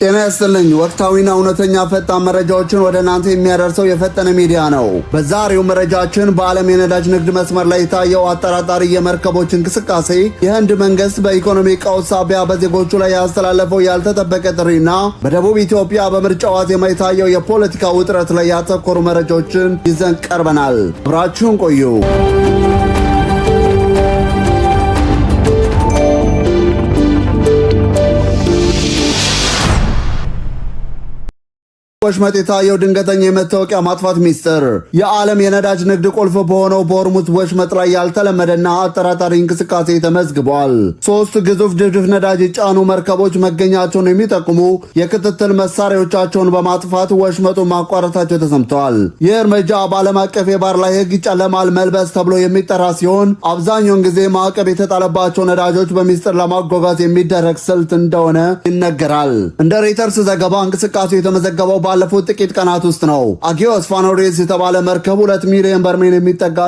ጤና ይስጥልኝ። ወቅታዊና እውነተኛ ፈጣን መረጃዎችን ወደ እናንተ የሚያደርሰው የፈጠነ ሚዲያ ነው። በዛሬው መረጃችን በዓለም የነዳጅ ንግድ መስመር ላይ የታየው አጠራጣሪ የመርከቦች እንቅስቃሴ፣ የህንድ መንግስት በኢኮኖሚ ቀውስ ሳቢያ በዜጎቹ ላይ ያስተላለፈው ያልተጠበቀ ጥሪና በደቡብ ኢትዮጵያ በምርጫ ዋዜማ የታየው የፖለቲካ ውጥረት ላይ ያተኮሩ መረጃዎችን ይዘን ቀርበናል። አብራችሁን ቆዩ። ወሽመጥ የታየው ድንገተኛ የመታወቂያ ማጥፋት ሚስጥር። የዓለም የነዳጅ ንግድ ቁልፍ በሆነው በሆርሙዝ ወሽመጥ ላይ ያልተለመደና አጠራጣሪ እንቅስቃሴ ተመዝግቧል። ሶስት ግዙፍ ድፍድፍ ነዳጅ የጫኑ መርከቦች መገኛቸውን የሚጠቁሙ የክትትል መሳሪያዎቻቸውን በማጥፋት ወሽመጡን ማቋረጣቸው ተሰምተዋል። ይህ እርምጃ በዓለም አቀፍ የባህር ላይ ሕግ ጨለማል መልበስ ተብሎ የሚጠራ ሲሆን አብዛኛውን ጊዜ ማዕቀብ የተጣለባቸው ነዳጆች በሚስጥር ለማጓጓዝ የሚደረግ ስልት እንደሆነ ይነገራል። እንደ ሬተርስ ዘገባ እንቅስቃሴው የተመዘገበው ባለፉት ጥቂት ቀናት ውስጥ ነው። አጊዮስ ፋኖሬስ የተባለ መርከብ 2 ሚሊዮን በርሜል የሚጠጋ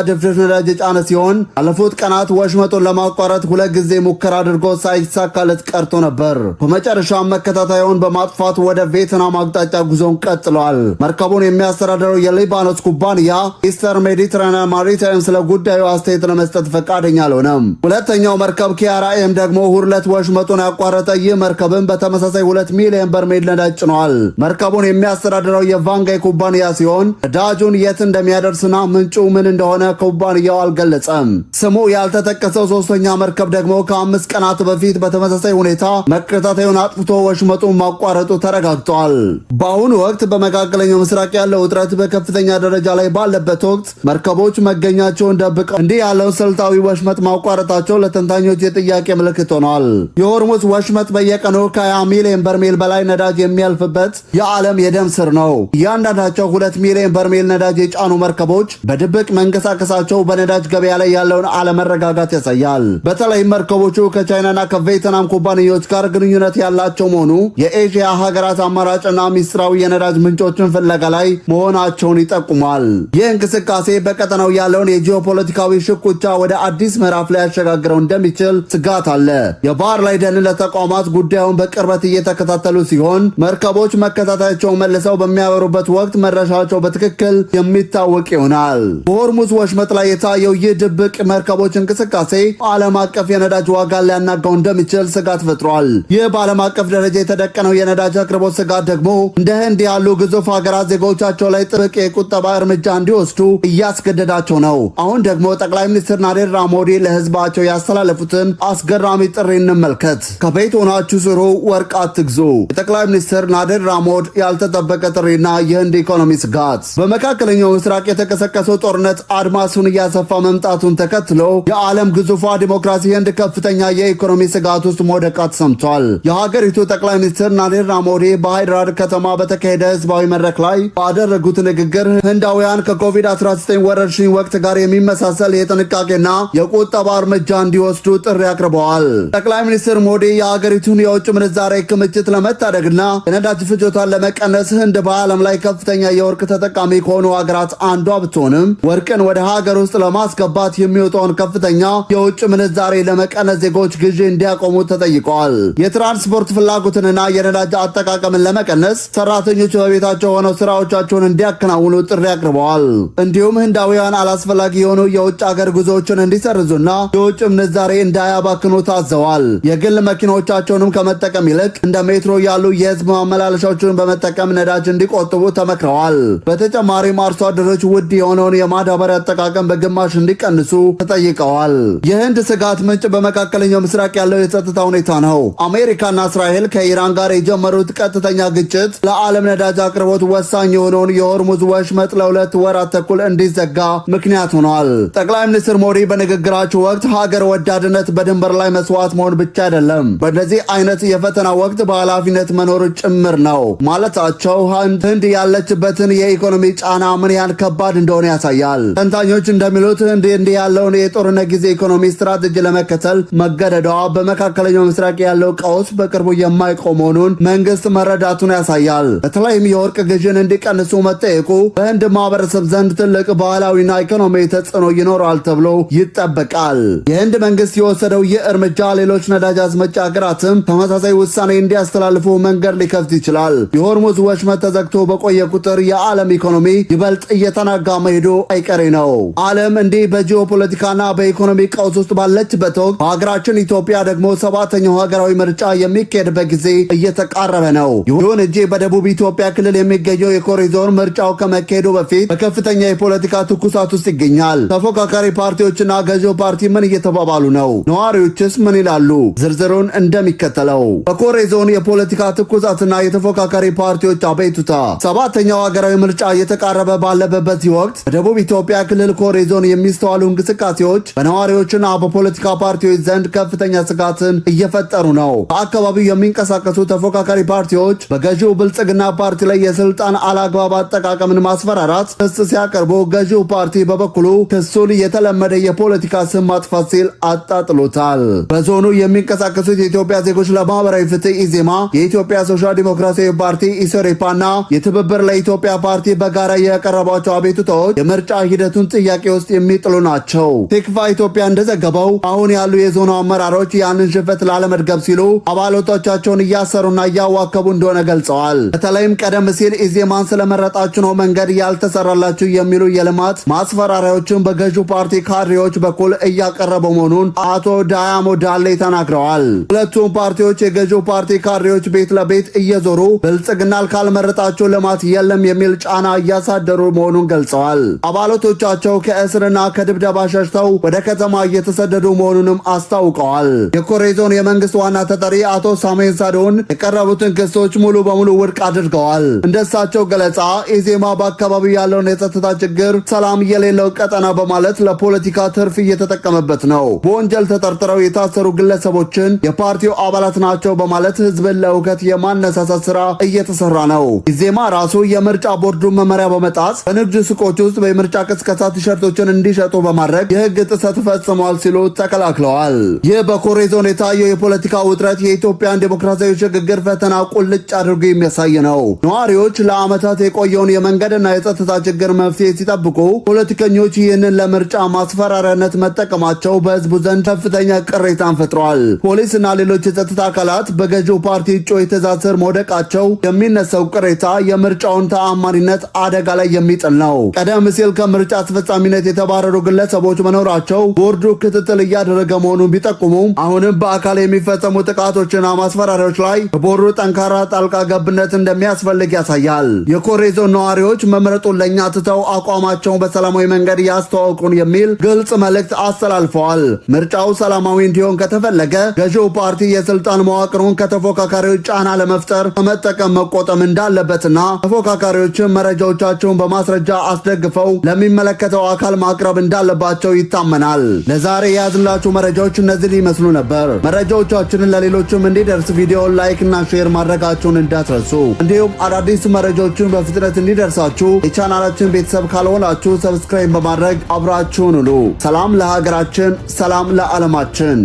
ድፍድፍ ነዳጅ የጫነ ሲሆን ባለፉት ቀናት ወሽመጡን ለማቋረጥ 2 ጊዜ ሙከራ አድርጎ ሳይሳካለት ቀርቶ ነበር። በመጨረሻም መከታተያውን በማጥፋት ወደ ቪየትናም አቅጣጫ ጉዞን ቀጥሏል። መርከቡን የሚያስተዳድረው የሊባኖስ ኩባንያ ኢስተር ሜዲትራኒያን ማሪታይም ስለ ጉዳዩ አስተያየት ለመስጠት ፈቃደኛ አልሆነም። ሁለተኛው መርከብ ኪያራኤም ደግሞ ሁለት ወሽመጡን ያቋረጠ ይህ መርከብን በተመሳሳይ 2 ሚሊዮን በርሜል ነዳጅ ጭኗል። መርከቡን የሚያስተዳድረው የቫንጋይ ኩባንያ ሲሆን ነዳጁን የት እንደሚያደርስና ምንጩ ምን እንደሆነ ኩባንያው አልገለጸም። ስሙ ያልተጠቀሰው ሶስተኛ መርከብ ደግሞ ከ5 ቀናት በፊት በተመሳሳይ ሁኔታ መከታተዩን አጥፍቶ ወሽመጡን ማቋረጡ ተረጋግጧል። በአሁኑ ወቅት በመካከለኛው ምስራቅ ያለው ውጥረት በከፍተኛ ደረጃ ላይ ባለበት ወቅት መርከቦች መገኛቸውን ደብቀው እንዲህ ያለው ስልታዊ ወሽመጥ ማቋረጣቸው ለተንታኞች የጥያቄ ምልክት ሆኗል። የሆርሙዝ ወሽመጥ በየቀኑ ከ20 ሚሊዮን በርሜል በላይ ነዳጅ የሚያልፍበት የዓለም የደም ስር ነው። እያንዳንዳቸው 2 ሚሊዮን በርሜል ነዳጅ የጫኑ መርከቦች በድብቅ መንቀሳቀሳቸው በነዳጅ ገበያ ላይ ያለውን አለመረጋጋት ያሳያል። በተለይም መርከቦቹ ከቻይናና ከቪየትናም ኩባንያዎች ጋር ግንኙነት ያላቸው መሆኑ የኤዥያ ሀገራት አማራጭና ሚስጥራዊ የነዳጅ ምንጮችን ፍለጋ ላይ መሆናቸውን ይጠቁማል። ይህ እንቅስቃሴ በቀጠናው ያለውን የጂኦፖለቲካዊ ሽኩቻ ወደ አዲስ ምዕራፍ ላይ ያሸጋግረው እንደሚችል ስጋት አለ። የባህር ላይ ደህንነት ተቋማት ጉዳዩን በቅርበት እየተከታተሉ ሲሆን መርከቦች መከታተያቸውን መልሰው በሚያበሩበት ወቅት መድረሻቸው በትክክል የሚታወቅ ይሆናል። በሆርሙዝ ወሽመጥ ላይ የታየው ይህ ድብቅ መርከቦች እንቅስቃሴ ዓለም አቀፍ የነዳጅ ዋጋን ሊያናጋው እንደሚችል ስጋት ፈጥሯል። ይህ በዓለም አቀፍ ደረጃ የተደቀነው የነዳጅ አቅርቦት ስጋት ደግሞ እንደ ህንድ ያሉ ግዙፍ ሀገራት ዜጎቻቸው ላይ ጥብቅ የቁጠባ እርምጃ እንዲወስዱ እያስገደዳቸው ነው። አሁን ደግሞ ጠቅላይ ሚኒስትር ናሬንድራ ሞዲ ለህዝባቸው ያስተላለፉትን አስገራሚ ጥሪ እንመልከት። ከቤት ሆናችሁ ስሩ፣ ወርቅ አትግዙ። የጠቅላይ ሚኒስትር ናሬንድራ ሞዲ ያልተጠበቀ ጥሪና የህንድ ኢኮኖሚ ስጋት። በመካከለኛው ምስራቅ የተቀሰቀሰው ጦርነት አድማሱን እያሰፋ መምጣቱን ተከትሎ የዓለም ግዙፏ ዲሞክራሲ ህንድ ከፍተኛ የኢኮኖሚ ስጋት ውስጥ መውደቃ ተሰምቷል። የሀገሪቱ ጠቅላይ ሚኒስትር ናሬንድራ ሞዲ በሃይድራባድ ከተማ በተካሄደ ህዝባዊ መድረክ ላይ ባደረጉት ንግግር ህንዳውያን ከኮቪድ-19 ወረርሽኝ ወቅት ጋር የሚመሳሰል የጥንቃቄና የቁጠባ እርምጃ እንዲወስዱ ጥሪ አቅርበዋል። ጠቅላይ ሚኒስትር ሞዲ የሀገሪቱን የውጭ ምንዛሬ ክምችት ለመታደግና የነዳጅ ፍጆታን ለመቀነስ ህንድ በዓለም ላይ ከፍተኛ የወርቅ ተጠቃሚ ከሆኑ ሀገራት አንዷ ብትሆንም ወርቅን ወደ ሀገር ውስጥ ለማስገባት የሚወጣውን ከፍተኛ የውጭ ምንዛሬ ለመቀነስ ዜጎች ግዢ እንዲያቆሙ ተጠይቀዋል። የትራንስፖርት ፍላጎትንና የነዳጅ አጠቃቀምን ለመቀነስ ሰራተኞች በቤታቸው ሆነው ስራዎቻቸውን እንዲያከናውኑ ጥሪ አቅርበዋል። እንዲሁም ህንዳውያን አላስፈላጊ የሆኑ የውጭ ሀገር ጉዞዎችን እንዲሰርዙና የውጭ ምንዛሬ እንዳያባክኑ ታዘዋል። የግል መኪኖቻቸውንም ከመጠቀም ይልቅ እንደ ሜትሮ ያሉ የህዝብ ማመላለሻዎችን በመጠቀም ነዳጅ እንዲቆጥቡ ተመክረዋል። በተጨማሪም አርሶ አደሮች ውድ የሆነውን የማዳበሪያ አጠቃቀም በግማሽ እንዲቀንሱ ተጠይቀዋል። የህንድ ስጋት ምንጭ በመካከለኛው ምስራቅ ያለው የጸጥታ ሁኔታ ነው። አሜሪካና እስራኤል ከኢራን ጋር የጀመሩት ቀጥተኛ ግጭት ለዓለም ነዳጅ አቅርቦት ወሳኝ የሆነውን የሆርሙዝ ወሽመጥ ለ2 ወራት ተኩል እንዲዘጋ ምክንያት ሆኗል። ጠቅላይ ሚኒስትር ሞዲ በንግግራቸው ወቅት ሀገር ወዳድነት በድንበር ላይ መስዋዕት መሆን ብቻ አይደለም፣ በዚህ አይነት የፈተና ወቅት በኃላፊነት መኖር ጭምር ነው ማለታቸው ህንድ ያለችበትን የኢኮኖሚ ጫና ምን ያህል ከባድ እንደሆነ ያሳያል። ተንታኞች እንደሚሉት ህንድ እንዲህ ያለውን የጦርነት ጊዜ ኢኮኖሚ ስትራቴጂ ለመከተል መገደዷ በመካከለኛው ምስራቅ ያለው ቀውስ በቅርቡ የማይቆም መሆኑን መንግስት መረዳቱን ያሳያል። በተለይም የወርቅ ግዥን እንዲቀንሱ መጠየቁ በህንድ ማህበረሰብ ዘንድ ትልቅ ባህላዊና ኢኮኖሚ ተጽዕኖ ይኖራል ተብሎ ይጠበቃል። የህንድ መንግስት የወሰደው ይህ እርምጃ ሌሎች ነዳጅ አስመጪ ሀገራትም ተመሳሳይ ውሳኔ እንዲያስተላልፉ መንገድ ሊከፍት ይችላል። የሆርሙዝ ወሽመጥ ተዘግቶ በቆየ ቁጥር የዓለም ኢኮኖሚ ይበልጥ እየተናጋ መሄዱ አይቀሬ ነው። ዓለም እንዲህ በጂኦፖለቲካና በኢኮኖሚ ቀውስ ውስጥ ባለችበት ወቅት በሀገራችን ኢትዮጵያ ደግሞ ሰባተኛው ሀገራዊ ምርጫ የሚካሄድበት ጊዜ እየተቃረበ ነው። ይሁን እንጂ በደቡብ ኢትዮጵያ ክልል የሚገኘው የኮሬ ዞን ምርጫው ከመካሄዱ በፊት በከፍተኛ የፖለቲካ ትኩሳት ውስጥ ይገኛል። ተፎካካሪ ፓርቲዎችና ገዢው ፓርቲ ምን እየተባባሉ ነው? ነዋሪዎችስ ምን ይላሉ? ዝርዝሩን እንደሚከተለው። በኮሬ ዞን የፖለቲካ ትኩሳትና የተፎካካሪ ፓርቲዎች አቤቱታ። ሰባተኛው ሀገራዊ ምርጫ እየተቃረበ ባለበት በዚህ ወቅት በደቡብ ኢትዮጵያ ክልል ኮሬ ዞን የሚስተዋሉ እንቅስቃሴዎች በነዋሪዎችና በፖለቲካ ፓርቲዎች ዘንድ ከፍተኛ ስጋትን እየፈጠሩ ነው። በአካባቢው የሚንቀሳቀሱ ተፎካካሪ ፓርቲዎች በገዢው ብልጽግና ፓርቲ ላይ የስልጣን አላግባብ አጠቃቀምን ማስፈራራት ክስ ሲያቀርቡ፣ ገዢው ፓርቲ በበኩሉ ክሱን የተለመደ የፖለቲካ ስም ማጥፋት ሲል አጣጥሎታል። በዞኑ የሚንቀሳቀሱት የኢትዮጵያ ዜጎች ለማህበራዊ ፍትህ ኢዜማ፣ የኢትዮጵያ ሶሻል ዲሞክራሲያዊ ፓርቲ ኢሶሬፓና የትብብር ለኢትዮጵያ ፓርቲ በጋራ የቀረቧቸው አቤቱታዎች የምርጫ ሂደቱን ጥያቄ ውስጥ የሚጥሉ ናቸው። ቲክቫ ኢትዮጵያ እንደዘገበው አሁን ያሉ የዞኑ አመራሮች ያንን ሽፈት ላለመድገብ ሲሉ አባላቶቻቸውን እያሰሩና እያዋከቡ እንደሆነ ገልጸዋል። በተለይም ቀደም ሲል ኢዜማን ስለመረጣችሁ ነው መንገድ ያልተሰራላችሁ የሚሉ የልማት ማስፈራሪያዎችን በገዢው ፓርቲ ካድሬዎች በኩል እያቀረበ መሆኑን አቶ ዳያሞ ዳሌ ተናግረዋል። ሁለቱም ፓርቲዎች የገዢው ፓርቲ ካድሬዎች ቤት ለቤት እየዞሩ ብልጽግናን ካልመረጣችሁ ልማት የለም የሚል ጫና እያሳደሩ መሆኑን ገልጸዋል። አባላቶቻቸው ከእስርና ከድብደባ ሸሽተው ወደ ከተማ እየተሰደዱ መሆኑንም አስታውቀዋል። የኮሬ ዞን የመንግስት ዋና ተጠሪ አቶ ሳሙኤል ሳዶን የቀረቡትን ክሶች ሙሉ በሙሉ ውድቅ አድርገዋል። እንደሳቸው ገለጻ ኢዜማ በአካባቢው ያለውን የጸጥታ ችግር ሰላም የሌለው ቀጠና በማለት ለፖለቲካ ትርፍ እየተጠቀመበት ነው። በወንጀል ተጠርጥረው የታሰሩ ግለሰቦችን የፓርቲው አባላት ናቸው በማለት ህዝብን ለእውከት የማነሳሳት ስራ እየተሰራ ነው። ኢዜማ ራሱ የምርጫ ቦርዱን መመሪያ በመጣስ በንግድ ሱቆች ውስጥ በምርጫ ቅስቀሳ ቲሸርቶችን እንዲሸጡ በማድረግ የህግ ጥሰት ፈጽሟል ሲሉ ተከላክለዋል። ይህ በኮሬ ዞን የታየው የፖለቲካ ውጥረት የኢትዮጵያን ዴሞክራሲያዊ ሽግግር ፈተና ቁልጭ አድርጎ የሚያሳይ ነው። ነዋሪዎች ለዓመታት የቆየውን የመንገድና የጸጥታ ችግር መፍትሄ ሲጠብቁ፣ ፖለቲከኞች ይህንን ለምርጫ ማስፈራሪያነት መጠቀማቸው በህዝቡ ዘንድ ከፍተኛ ቅሬታን ፈጥሯል። ፖሊስና ሌሎች የጸጥታ አካላት በገዢው ፓርቲ እጩዎች ትዕዛዝ ስር መውደቃቸው የሚነሳው ቅሬታ የምርጫውን ተአማኒነት አደጋ ላይ የሚጥል ነው። ቀደም ሲል ከምርጫ አስፈጻሚነት የተባረሩ ግለሰቦች መኖራቸው ቦርዱ ክትትል እያደረገ መሆኑን ቢጠቁሙም አሁንም በአካል የሚፈጸሙ ጥቃቶችና ማስፈራሪያዎች ላይ ቦርዱ ጠንካራ ጣልቃ ገብነት እንደሚያስፈልግ ያሳያል። የኮሬ ዞን ነዋሪዎች መምረጡን ለእኛ ትተው አቋማቸውን በሰላማዊ መንገድ ያስተዋውቁን የሚል ግልጽ መልእክት አስተላልፈዋል። ምርጫው ሰላማዊ እንዲሆን ከተፈለገ ገዢው ፓርቲ የስልጣን መዋቅሩን ከተፎካካሪዎች ጫና ለመፍጠር ከመጠቀም መቆጠም እንዳለበትና ተፎካካሪዎችን መረጃዎቻቸውን በማስረጃ አስደግፈው ለሚመለከተው አካል ማቅረብ እንዳለባቸው ይታመናል። ለዛሬ የያዝንላችሁ መረጃዎች እነዚህን ይመስሉ ነበር። መረጃዎቻችንን ለሌሎችም እንዲደርስ ቪዲዮውን ላይክ እና ሼር ማድረጋችሁን እንዳትረሱ። እንዲሁም አዳዲስ መረጃዎችን በፍጥነት እንዲደርሳችሁ የቻናላችን ቤተሰብ ካልሆናችሁ ሰብስክራይብ በማድረግ አብራችሁን ሁኑ። ሰላም ለሀገራችን፣ ሰላም ለዓለማችን።